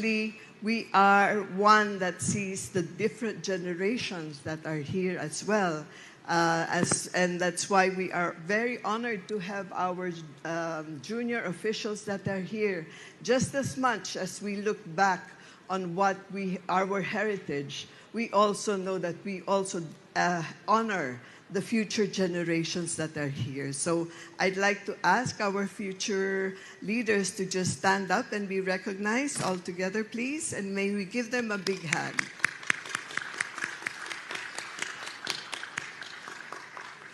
truly, we are one that sees the different generations that are here as well. And that's why we are very honored to have our junior officials that are here. Just as much as we look back on our heritage, we also know that we also honor the future generations that are here. So I'd like to ask our future leaders to just stand up and be recognized all together, please, and may we give them a big hand.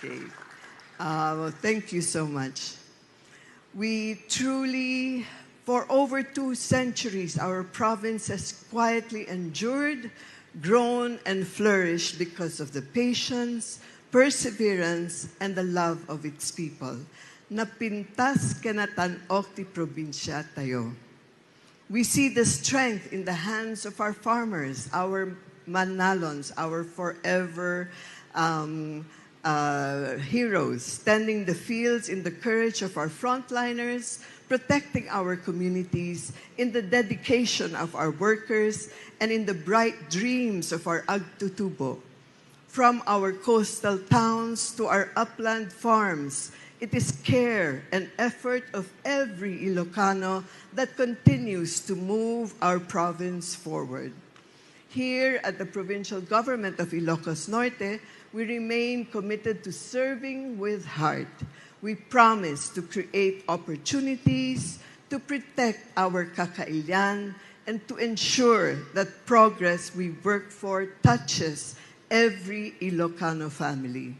Okay. Well, thank you so much. We truly, for over 2 centuries, our province has quietly endured, grown, and flourished because of the patience, perseverance, and the love of its people. Napintas kenatan-ok ti probinsya tayo. We see the strength in the hands of our farmers, our mannalons, our forever heroes, tending the fields in the courage of our frontliners, protecting our communities, in the dedication of our workers, and in the bright dreams of our agtutubo. From our coastal towns to our upland farms, it is care and effort of every Ilocano that continues to move our province forward. Here at the provincial government of Ilocos Norte, we remain committed to serving with heart. We promise to create opportunities, to protect our kakailian, and to ensure that progress we work for touches every Ilocano family.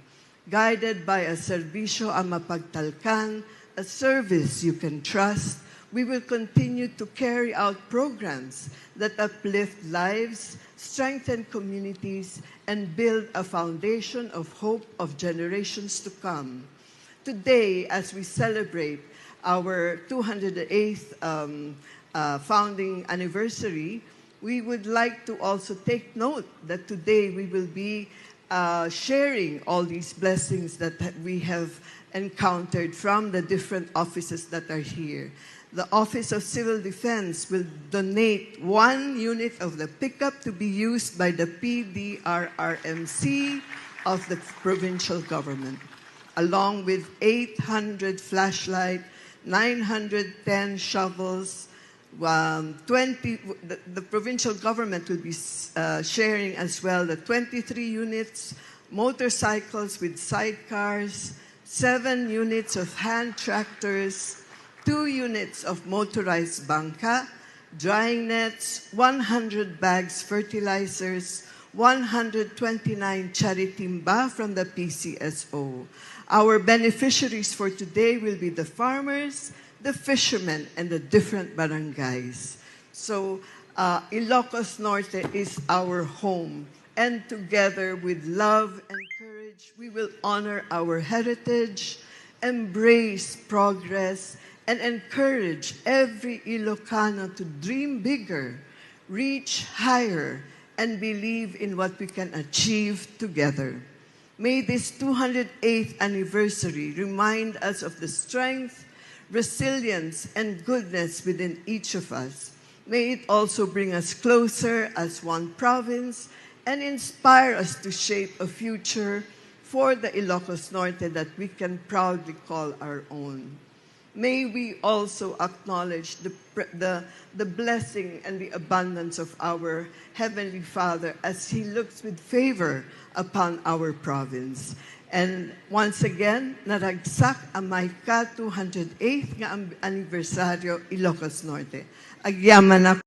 Guided by a serbisyo ang mapagtalkan, a service you can trust, we will continue to carry out programs that uplift lives, strengthen communities, and build a foundation of hope of generations to come. Today, as we celebrate our 208th founding anniversary, we would like to also take note that today we will be sharing all these blessings that we have encountered from the different offices that are here. The Office of Civil Defense will donate 1 unit of the pickup to be used by the PDRRMC of the provincial government, along with 800 flashlights, 910 shovels. The provincial government will be sharing as well the 23 units, motorcycles with sidecars, 7 units of hand tractors, 2 units of motorized bangka, drying nets, 100 bags fertilizers, 129 charitimba from the PCSO. Our beneficiaries for today will be the farmers, the fishermen, and the different barangays. So Ilocos Norte is our home, and together with love and courage, we will honor our heritage, embrace progress, and encourage every Ilocano to dream bigger, reach higher, and believe in what we can achieve together. May this 208th anniversary remind us of the strength, resilience, and goodness within each of us. May it also bring us closer as one province and inspire us to shape a future for the Ilocos Norte that we can proudly call our own. May we also acknowledge the blessing and the abundance of our Heavenly Father as He looks with favor upon our province. And once again, naragsak ang may ka-208th nga anibersaryo Ilocos Norte. Agyaman ako.